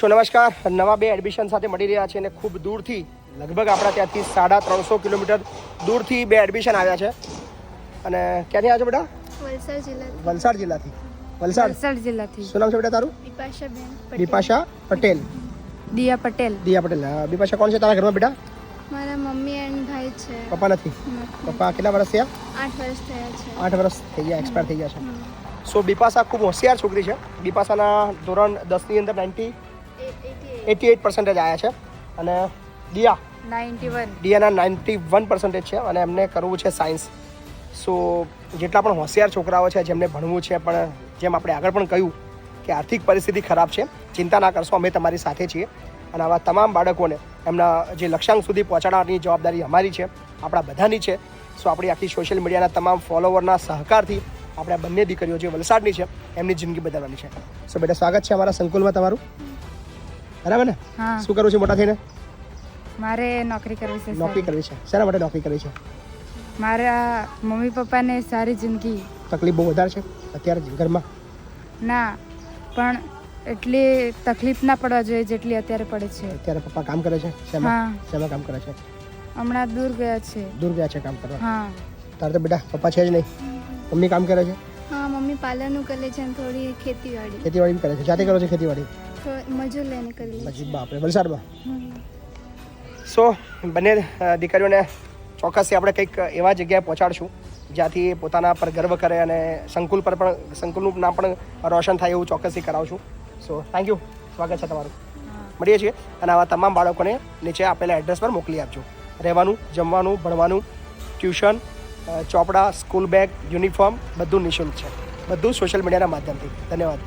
તો નમસ્કાર, નવા બે એડમિશન સાથે મળી રહ્યા છે અને ખૂબ દૂરથી લગભગ આપણા ત્યાંથી 350 કિલોમીટર દૂરથી બે એડમિશન આવ્યા છે. અને ક્યાંથી આવ્યા છો બેટા? વલસાડ જિલ્લાથી. વલસાડ જિલ્લાથી. શું નામ છે બેટા તારું? બિપાશા પટેલ. દિયા પટેલ. બિપાશા કોણ છે તારા ઘરમાં બેટા? મારા મમ્મી એન્ડ ભાઈ છે. પપ્પા નથી? પપ્પા કેટલા વર્ષ થયા? 8 વર્ષ થયા છે. 8 વર્ષ થઈ ગયા, એક્સપાયર થઈ ગયા છે. સો બિપાશા ખૂબ હોશિયાર છોકરી છે. બિપાશાના ધોરણ 10ની અંદર 88% આવ્યા છે. અને દિયાના 91% છે અને એમને કરવું છે સાયન્સ. સો જેટલા પણ હોશિયાર છોકરાઓ છે જેમને ભણવું છે, પણ જેમ આપણે આગળ પણ કહ્યું કે આર્થિક પરિસ્થિતિ ખરાબ છે, ચિંતા ના કરશો, અમે તમારી સાથે છીએ. અને આવા તમામ બાળકોને એમના જે લક્ષ્યાંક સુધી પહોંચાડવાની જવાબદારી અમારી છે, આપણા બધાની છે. સો આપણી આખી સોશિયલ મીડિયાના તમામ ફોલોવરના સહકારથી આપણે આ બંને દીકરીઓ જે વલસાડની છે એમની જિંદગી બદલવાની છે. સો બેટા, સ્વાગત છે અમારા સંકુલમાં તમારું. બરાબર ને? શું કરવું છે મોટા થઈને? મારે નોકરી કરવી છે. નોકરી કરવી છે. શેના માટે નોકરી કરવી છે? મારા મમ્મી પપ્પાને સારી જિંદગી. તકલીફ બહુ વધારે છે અત્યારે ઘરમાં? ના, પણ એટલી તકલીફ ના પડવા જોઈએ જેટલી અત્યારે પડે છે. અત્યારે પપ્પા કામ કરે છે? શેમાં કામ કરે છે? હમણાં દૂર ગયા છે. દૂર ગયા છે કામ કરવા? હા. તારે તો બેટા પપ્પા છે જ નહીં, મમ્મી કામ કરે છે? હા, મમ્મી પાલનનું કરે છે અને થોડી ખેતીવાડી. ખેતીવાડી કરે છે? જાતે કરો છો ખેતીવાડી? મજૂર લઈને કરી લે. બાપરે, વલસાડમાં. સો બંને દીકરીઓને ચોક્કસથી આપણે કંઈક એવા જગ્યાએ પહોંચાડશું જ્યાંથી એ પોતાના પર ગર્વ કરે અને સંકુલનું નામ પણ રોશન થાય એવું ચોક્કસથી કરાવશું. સો થેન્ક યુ, સ્વાગત છે તમારું. મળીએ છીએ. અને આવા તમામ બાળકોને નીચે આપેલા એડ્રેસ પર મોકલી આપજો. રહેવાનું, જમવાનું, ભણવાનું, ટ્યુશન, ચોપડા, સ્કૂલ બેગ, યુનિફોર્મ બધું નિઃશુલ્ક છે. બધું સોશિયલ મીડિયાના માધ્યમથી. ધન્યવાદ.